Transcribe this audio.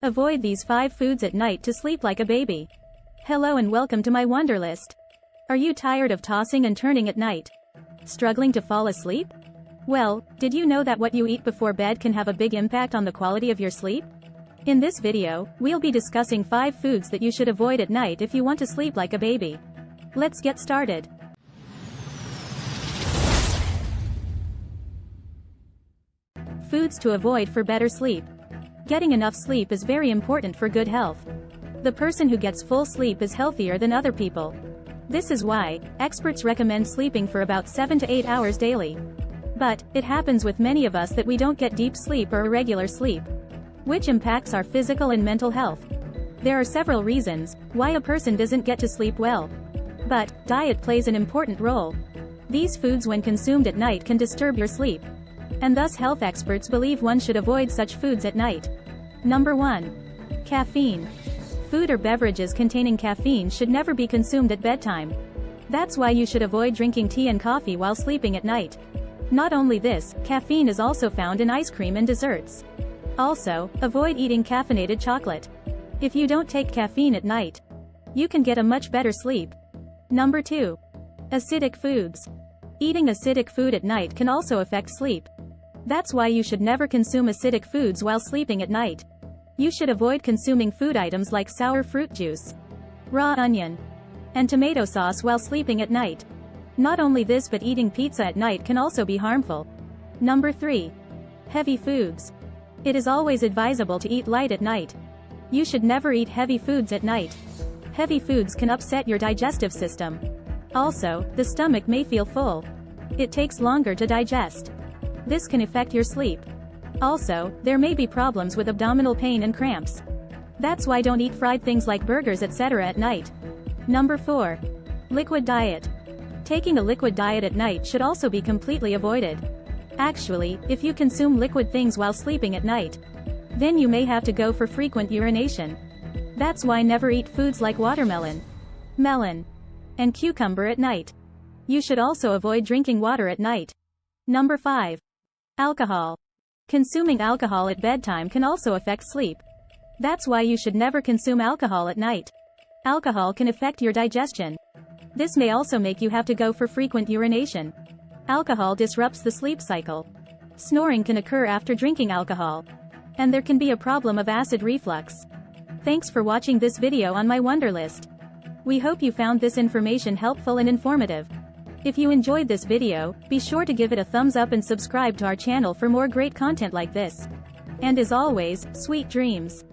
Avoid these 5 foods at night to sleep like a baby. Hello and welcome to my Wonder List. Are you tired of tossing and turning at night? Struggling to fall asleep? Well, did you know that what you eat before bed can have a big impact on the quality of your sleep? In this video, we'll be discussing 5 foods that you should avoid at night if you want to sleep like a baby. Let's get started. Foods to avoid for better sleep. Getting enough sleep is very important for good health. The person who gets full sleep is healthier than other people. This is why experts recommend sleeping for about 7 to 8 hours daily. But it happens with many of us that we don't get deep sleep or irregular sleep, which impacts our physical and mental health. There are several reasons why a person doesn't get to sleep well. But diet plays an important role. These foods when consumed at night can disturb your sleep, and thus health experts believe one should avoid such foods at night. Number 1. Caffeine. Food or beverages containing caffeine should never be consumed at bedtime. That's why you should avoid drinking tea and coffee while sleeping at night. Not only this, caffeine is also found in ice cream and desserts. Also, avoid eating caffeinated chocolate. If you don't take caffeine at night, you can get a much better sleep. Number 2. Acidic foods. Eating acidic food at night can also affect sleep. That's why you should never consume acidic foods while sleeping at night. You should avoid consuming food items like sour fruit juice, raw onion, and tomato sauce while sleeping at night. Not only this, but eating pizza at night can also be harmful. Number 3. Heavy foods. It is always advisable to eat light at night. You should never eat heavy foods at night. Heavy foods can upset your digestive system. Also, the stomach may feel full. It takes longer to digest. This can affect your sleep. Also, there may be problems with abdominal pain and cramps. That's why don't eat fried things like burgers etc. at night. Number 4. Liquid diet. Taking a liquid diet at night should also be completely avoided. Actually, if you consume liquid things while sleeping at night, then you may have to go for frequent urination. That's why never eat foods like watermelon, melon, and cucumber at night. You should also avoid drinking water at night. Number 5. Alcohol. Consuming alcohol at bedtime can also affect sleep. That's why you should never consume alcohol at night. Alcohol can affect your digestion. This may also make you have to go for frequent urination. Alcohol disrupts the sleep cycle. Snoring can occur after drinking alcohol, and there can be a problem of acid reflux. Thanks for watching this video on my Wonder List. We hope you found this information helpful and informative. If you enjoyed this video, be sure to give it a thumbs up and subscribe to our channel for more great content like this. And as always, sweet dreams.